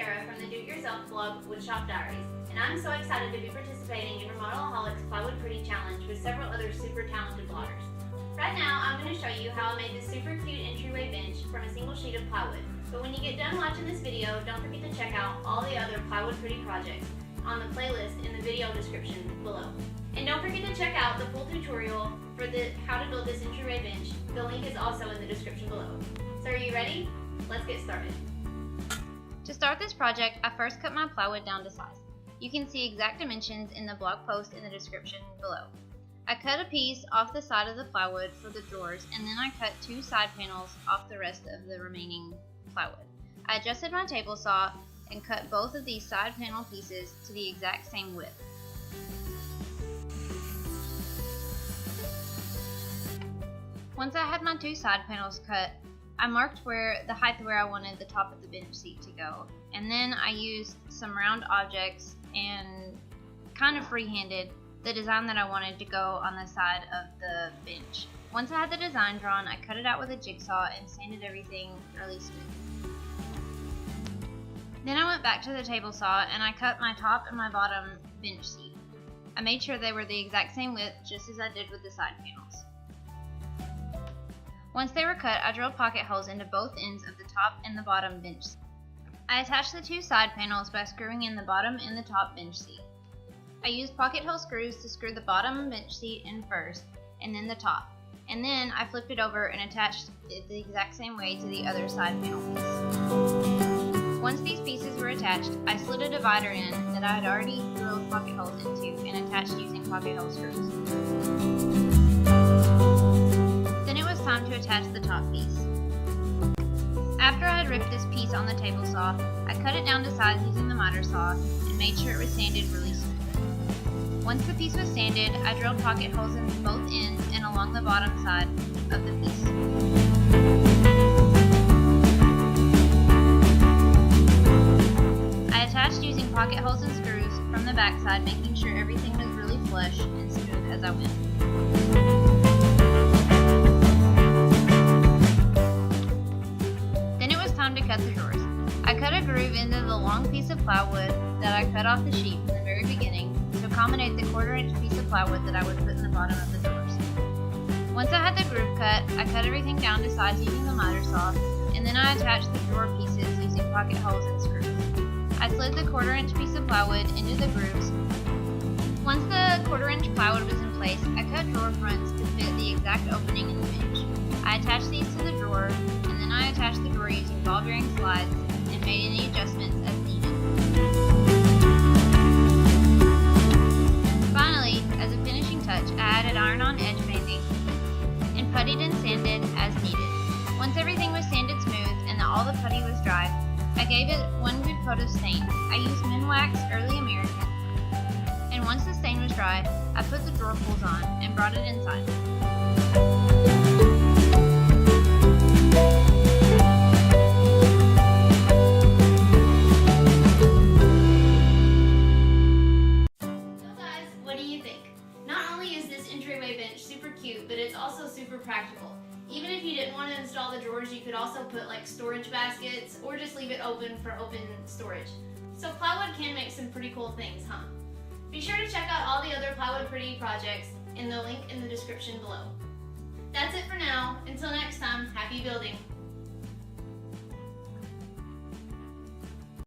Sarah from the do-it-yourself blog Woodshop Diaries, and I'm so excited to be participating in Remodelaholic's Plywood Pretty Challenge with several other super talented bloggers. Right now, I'm going to show you how I made this super cute entryway bench from a single sheet of plywood. But when you get done watching this video, don't forget to check out all the other Plywood Pretty projects on the playlist in the video description below. And don't forget to check out the full tutorial for how to build this entryway bench. The link is also in the description below. So are you ready? Let's get started. To start this project, I first cut my plywood down to size. You can see exact dimensions in the blog post in the description below. I cut a piece off the side of the plywood for the drawers, and then I cut 2 side panels off the rest of the remaining plywood. I adjusted my table saw and cut both of these side panel pieces to the exact same width. Once I had my 2 side panels cut, I marked the height where I wanted the top of the bench seat to go, and then I used some round objects and kind of freehanded the design that I wanted to go on the side of the bench. Once I had the design drawn, I cut it out with a jigsaw and sanded everything really smooth. Then I went back to the table saw and I cut my top and my bottom bench seat. I made sure they were the exact same width, just as I did with the side panels. Once they were cut, I drilled pocket holes into both ends of the top and the bottom bench seat. I attached the 2 side panels by screwing in the bottom and the top bench seat. I used pocket hole screws to screw the bottom bench seat in first, and then the top. And then I flipped it over and attached it the exact same way to the other side panel piece. Once these pieces were attached, I slid a divider in that I had already drilled pocket holes into and attached using pocket hole screws. Then it was time to attach the top piece. After I had ripped this piece on the table saw, I cut it down to size using the miter saw and made sure it was sanded really smooth. Once the piece was sanded, I drilled pocket holes in both ends and along the bottom side of the piece. I attached using pocket holes and screws from the back side, making sure everything was really flush and smooth as I went. To cut the drawers. I cut a groove into the long piece of plywood that I cut off the sheet from the very beginning to accommodate the 1/4-inch piece of plywood that I would put in the bottom of the drawers. Once I had the groove cut, I cut everything down to size using the miter saw, and then I attached the drawer pieces using pocket holes and screws. I slid the 1/4-inch piece of plywood into the grooves. Once the 1/4-inch plywood was in place, I cut drawer fronts to fit the exact opening in the bench. I attached these to the drawer, and then I attached the drawer using ball bearing slides and made any adjustments as needed. Finally, as a finishing touch, I added iron-on edge banding and puttied and sanded as needed. Once everything was sanded smooth and all the putty was dry, I gave it one good coat of stain. I used Minwax Early American, and once the stain was dry, I put the drawer pulls on and brought it inside. Super cute, but it's also super practical. Even if you didn't want to install the drawers, you could also put like storage baskets or just leave it open for open storage. So plywood can make some pretty cool things, huh? Be sure to check out all the other Plywood Pretty projects in the link in the description below. That's it for now. Until next time, happy building!